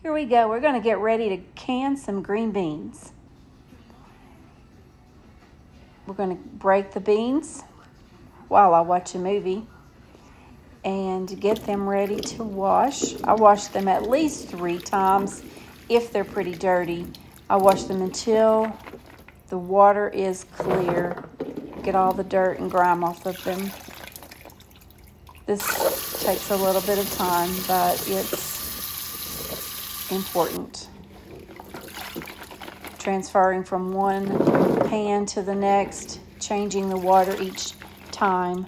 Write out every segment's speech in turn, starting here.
Here we go. We're going to get ready to can some green beans. We're going to break the beans while I watch a movie and get them ready to wash. I wash them at least 3 times if they're pretty dirty. I wash them until the water is clear. Get all the dirt and grime off of them. This takes a little bit of time, but it's important. Transferring from one pan to the next, changing the water each time.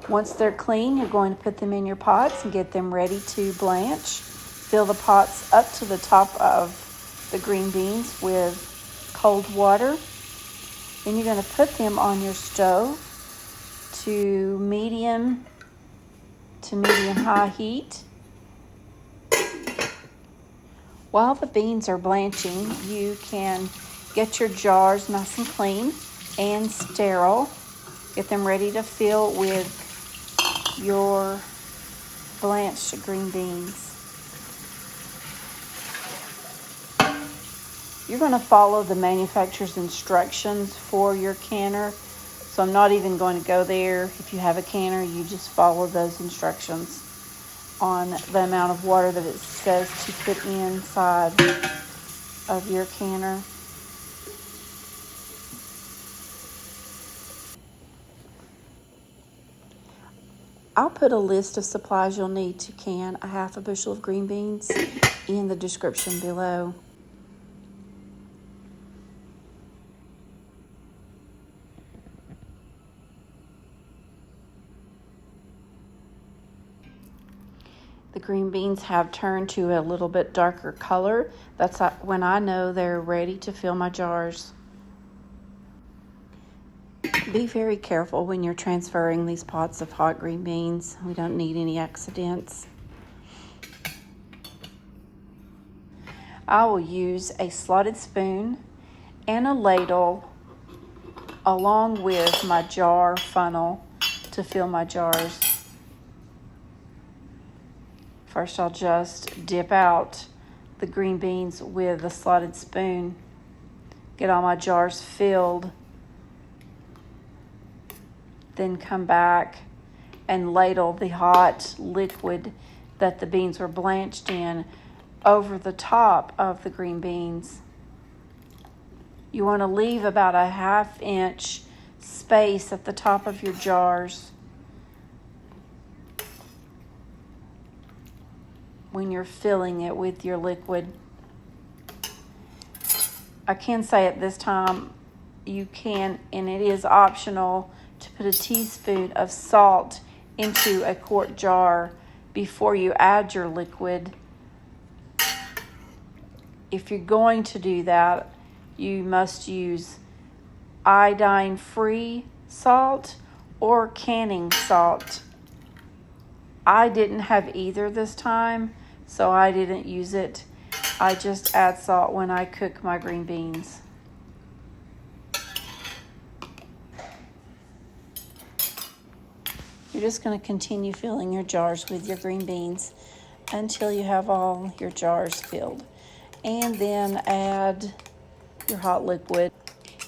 Once they're clean, you're going to put them in your pots and get them ready to blanch. Fill the pots up to the top of the green beans with cold water. Then you're going to put them on your stove to medium high heat. While the beans are blanching, you can get your jars nice and clean and sterile. Get them ready to fill with your blanched green beans. You're going to follow the manufacturer's instructions for your canner. So I'm not even going to go there. If you have a canner, you just follow those instructions on the amount of water that it says to put inside of your canner. I'll put a list of supplies you'll need to can a half a bushel of green beans in the description below. The green beans have turned to a little bit darker color. That's when I know they're ready to fill my jars. Be very careful when you're transferring these pots of hot green beans. We don't need any accidents. I will use a slotted spoon and a ladle along with my jar funnel to fill my jars. First, I'll just dip out the green beans with the slotted spoon. Get all my jars filled. Then come back and ladle the hot liquid that the beans were blanched in over the top of the green beans. You want to leave about a 1/2 inch space at the top of your jars when you're filling it with your liquid. I can say at this time you can, and it is optional, to put a teaspoon of salt into a quart jar before you add your liquid. If you're going to do that, you must use iodine-free salt or canning salt. I didn't have either this time, so I didn't use it. I just add salt when I cook my green beans. You're just going to continue filling your jars with your green beans until you have all your jars filled. And then add your hot liquid.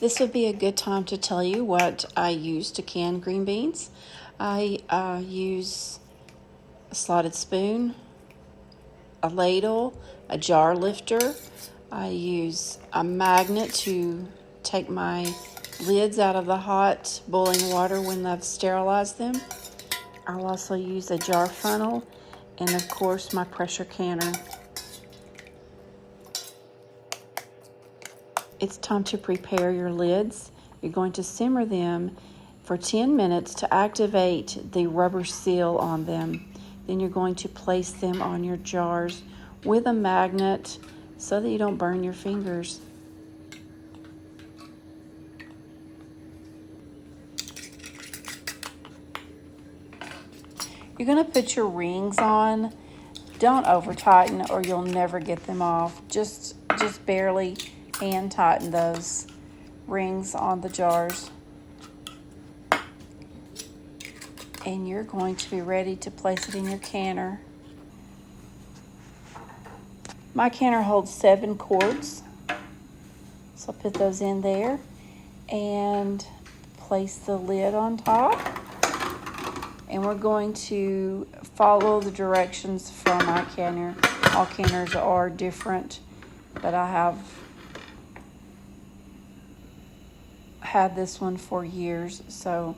This would be a good time to tell you what I use to can green beans. I use a slotted spoon, a ladle, a jar lifter. I use a magnet to take my lids out of the hot boiling water when I've sterilized them. I'll also use a jar funnel and, of course, my pressure canner. It's time to prepare your lids. You're going to simmer them for 10 minutes to activate the rubber seal on them. Then you're going to place them on your jars with a magnet so that you don't burn your fingers. You're going to put your rings on. Don't over tighten or you'll never get them off. Just barely hand tighten those rings on the jars. and you're going to be ready to place it in your canner. My canner holds 7 quarts, so I'll put those in there and place the lid on top. And we're going to follow the directions from my canner. All canners are different, but I have had this one for years. So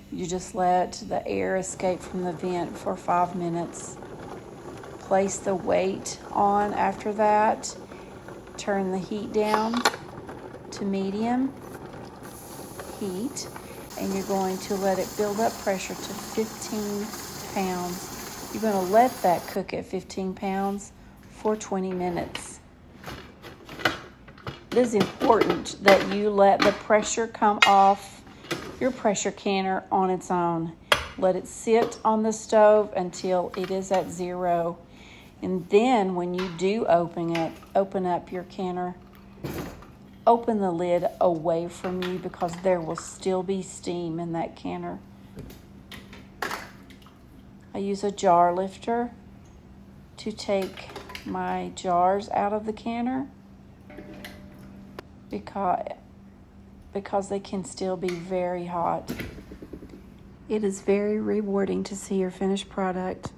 you just let the air escape from the vent for 5 minutes. Place the weight on after that. Turn the heat down to medium heat, and you're going to let it build up pressure to 15 pounds. You're going to let that cook at 15 pounds for 20 minutes. It is important that you let the pressure come off your pressure canner on its own. Let it sit on the stove until it is at 0. And then when you do open up your canner, open the lid away from you because there will still be steam in that canner. I use a jar lifter to take my jars out of the canner because they can still be very hot. It is very rewarding to see your finished product.